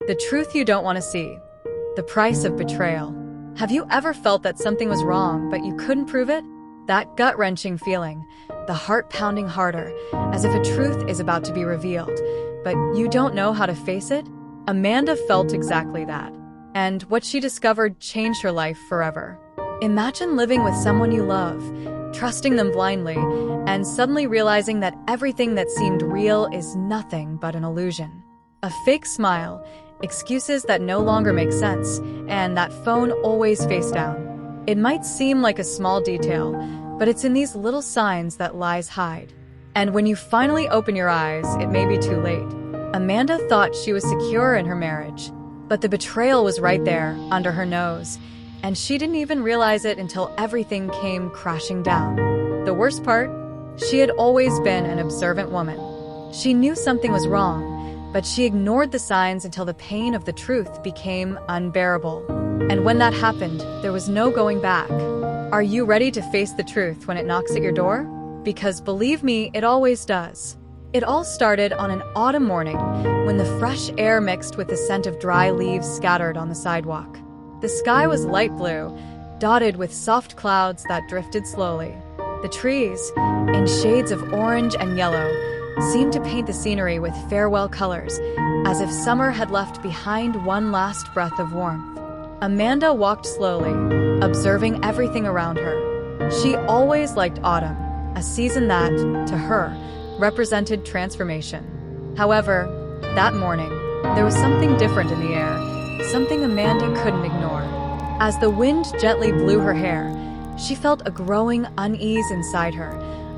The truth you don't want to see. The price of betrayal. Have you ever felt that something was wrong, but you couldn't prove it? That gut-wrenching feeling, the heart pounding harder, as if a truth is about to be revealed, but you don't know how to face it? Amanda felt exactly that. And what she discovered changed her life forever. Imagine living with someone you love, trusting them blindly, and suddenly realizing that everything that seemed real is nothing but an illusion. A fake smile, excuses that no longer make sense, and that phone always face down. It might seem like a small detail, but it's in these little signs that lies hide. And when you finally open your eyes, it may be too late. Amanda thought she was secure in her marriage, but the betrayal was right there, under her nose, and she didn't even realize it until everything came crashing down. The worst part? She had always been an observant woman. She knew something was wrong, but she ignored the signs until the pain of the truth became unbearable. And when that happened, there was no going back. Are you ready to face the truth when it knocks at your door? Because believe me, it always does. It all started on an autumn morning when the fresh air mixed with the scent of dry leaves scattered on the sidewalk. The sky was light blue, dotted with soft clouds that drifted slowly. The trees, in shades of orange and yellow, seemed to paint the scenery with farewell colors, as if summer had left behind one last breath of warmth. Amanda walked slowly, observing everything around her. She always liked autumn, a season that, to her, represented transformation. However, that morning, there was something different in the air, something Amanda couldn't ignore. As the wind gently blew her hair, she felt a growing unease inside her,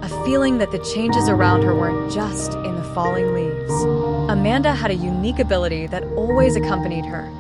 a feeling that the changes around her weren't just in the falling leaves. Amanda had a unique ability that always accompanied her,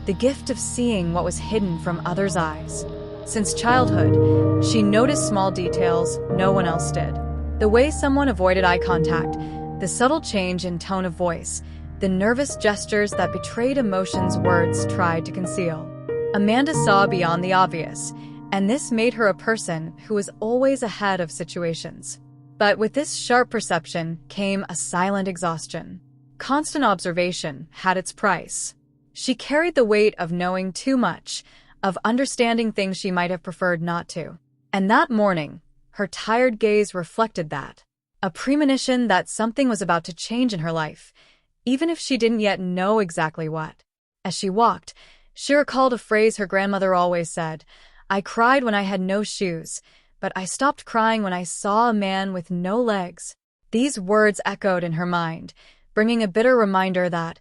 the gift of seeing what was hidden from others' eyes. Since childhood, she noticed small details no one else did. The way someone avoided eye contact, the subtle change in tone of voice, the nervous gestures that betrayed emotions words tried to conceal. Amanda saw beyond the obvious, and this made her a person who was always ahead of situations. But with this sharp perception came a silent exhaustion. Constant observation had its price. She carried the weight of knowing too much, of understanding things she might have preferred not to. And that morning, her tired gaze reflected that. A premonition that something was about to change in her life, even if she didn't yet know exactly what. As she walked, she recalled a phrase her grandmother always said, "I cried when I had no shoes, but I stopped crying when I saw a man with no legs." These words echoed in her mind, bringing a bitter reminder that,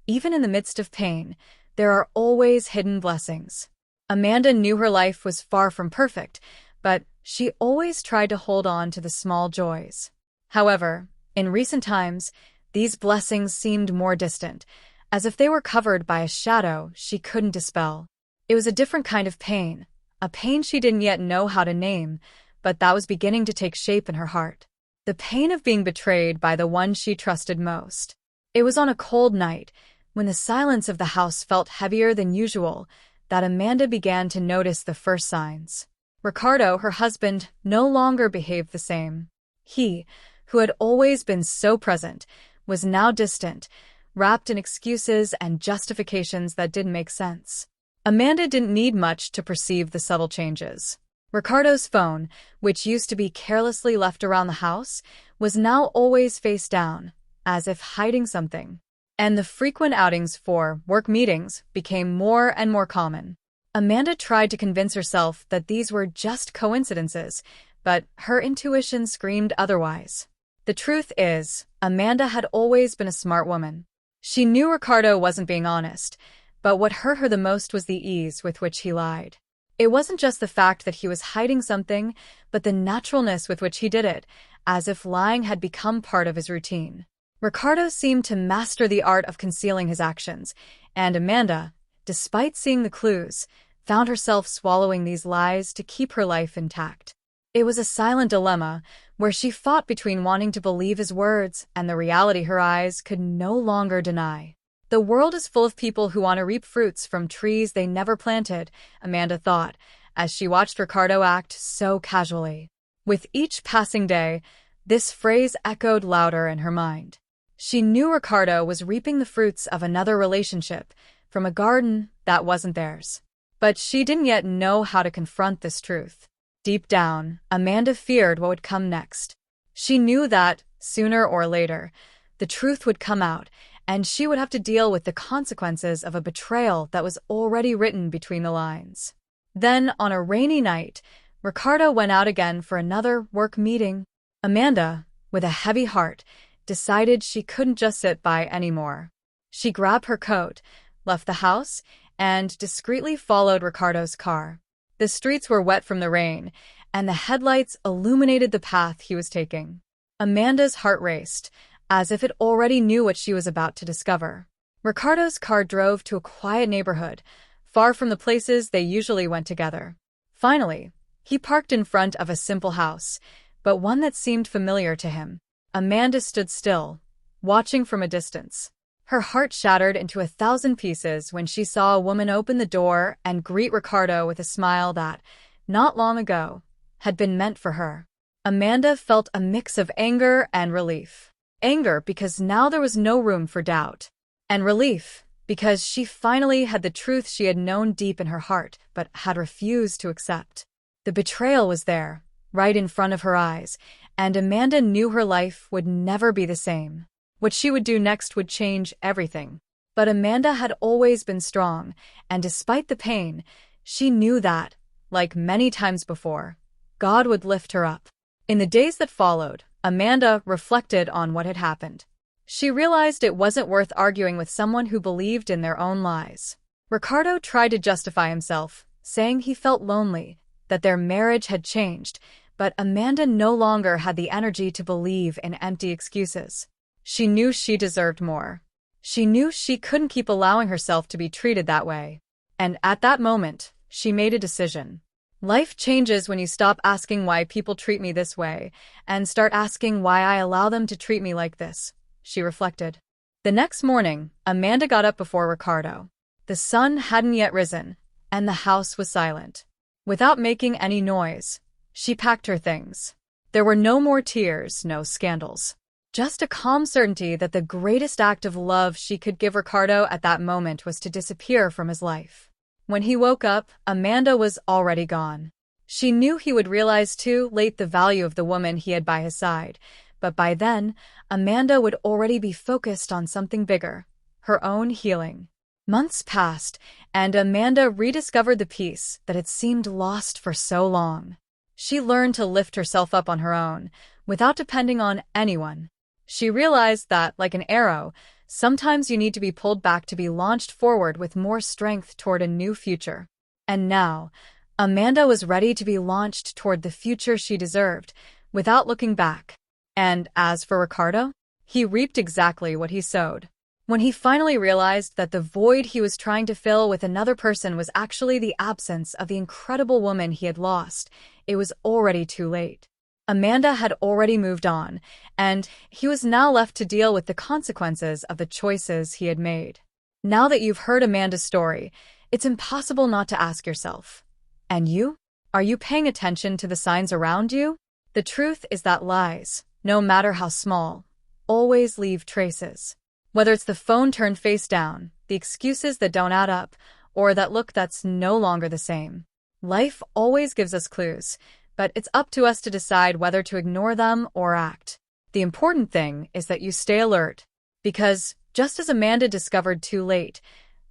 even in the midst of pain, there are always hidden blessings. Amanda knew her life was far from perfect, but she always tried to hold on to the small joys. However, in recent times, these blessings seemed more distant, as if they were covered by a shadow she couldn't dispel. It was a different kind of pain, a pain she didn't yet know how to name, but that was beginning to take shape in her heart. The pain of being betrayed by the one she trusted most. It was on a cold night, when the silence of the house felt heavier than usual, that Amanda began to notice the first signs. Ricardo, her husband, no longer behaved the same. He, who had always been so present, was now distant, wrapped in excuses and justifications that didn't make sense. Amanda didn't need much to perceive the subtle changes. Ricardo's phone, which used to be carelessly left around the house, was now always face down, as if hiding something. And the frequent outings for work meetings became more and more common. Amanda tried to convince herself that these were just coincidences, but her intuition screamed otherwise. The truth is, Amanda had always been a smart woman. She knew Ricardo wasn't being honest, but what hurt her the most was the ease with which he lied. It wasn't just the fact that he was hiding something, but the naturalness with which he did it, as if lying had become part of his routine. Ricardo seemed to master the art of concealing his actions, and Amanda, despite seeing the clues, found herself swallowing these lies to keep her life intact. It was a silent dilemma, where she fought between wanting to believe his words and the reality her eyes could no longer deny. The world is full of people who want to reap fruits from trees they never planted, Amanda thought, as she watched Ricardo act so casually. With each passing day, this phrase echoed louder in her mind. She knew Ricardo was reaping the fruits of another relationship from a garden that wasn't theirs. But she didn't yet know how to confront this truth. Deep down, Amanda feared what would come next. She knew that, sooner or later, the truth would come out, and she would have to deal with the consequences of a betrayal that was already written between the lines. Then, on a rainy night, Ricardo went out again for another work meeting. Amanda, with a heavy heart, decided she couldn't just sit by anymore. She grabbed her coat, left the house, and discreetly followed Ricardo's car. The streets were wet from the rain, and the headlights illuminated the path he was taking. Amanda's heart raced, as if it already knew what she was about to discover. Ricardo's car drove to a quiet neighborhood, far from the places they usually went together. Finally, he parked in front of a simple house, but one that seemed familiar to him. Amanda stood still, watching from a distance. Her heart shattered into 1,000 pieces when she saw a woman open the door and greet Ricardo with a smile that, not long ago, had been meant for her. Amanda felt a mix of anger and relief. Anger because now there was no room for doubt, and relief because she finally had the truth she had known deep in her heart but had refused to accept. The betrayal was there, right in front of her eyes, and Amanda knew her life would never be the same. What she would do next would change everything. But Amanda had always been strong, and despite the pain, she knew that, like many times before, God would lift her up. In the days that followed, Amanda reflected on what had happened. She realized it wasn't worth arguing with someone who believed in their own lies. Ricardo tried to justify himself, saying he felt lonely, that their marriage had changed, but Amanda no longer had the energy to believe in empty excuses. She knew she deserved more. She knew she couldn't keep allowing herself to be treated that way. And at that moment, she made a decision. Life changes when you stop asking why people treat me this way and start asking why I allow them to treat me like this, she reflected. The next morning, Amanda got up before Ricardo. The sun hadn't yet risen, and the house was silent. Without making any noise, she packed her things. There were no more tears, no scandals. Just a calm certainty that the greatest act of love she could give Ricardo at that moment was to disappear from his life. When he woke up, Amanda was already gone. She knew he would realize too late the value of the woman he had by his side, but by then, Amanda would already be focused on something bigger, her own healing. Months passed, and Amanda rediscovered the peace that had seemed lost for so long. She learned to lift herself up on her own, without depending on anyone. She realized that, like an arrow, sometimes you need to be pulled back to be launched forward with more strength toward a new future. And now, Amanda was ready to be launched toward the future she deserved, without looking back. And as for Ricardo, he reaped exactly what he sowed. When he finally realized that the void he was trying to fill with another person was actually the absence of the incredible woman he had lost, it was already too late. Amanda had already moved on, and he was now left to deal with the consequences of the choices he had made. Now that you've heard Amanda's story, it's impossible not to ask yourself, and you? Are you paying attention to the signs around you? The truth is that lies, no matter how small, always leave traces. Whether it's the phone turned face down, the excuses that don't add up, or that look that's no longer the same. Life always gives us clues, but it's up to us to decide whether to ignore them or act. The important thing is that you stay alert, because, just as Amanda discovered too late,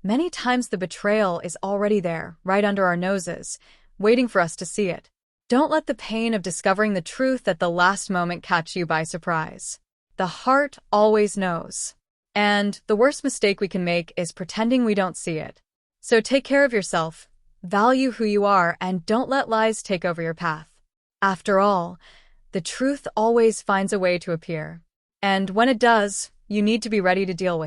many times the betrayal is already there, right under our noses, waiting for us to see it. Don't let the pain of discovering the truth at the last moment catch you by surprise. The heart always knows. And the worst mistake we can make is pretending we don't see it. So take care of yourself, value who you are, and don't let lies take over your path. After all, the truth always finds a way to appear. And when it does, you need to be ready to deal with it.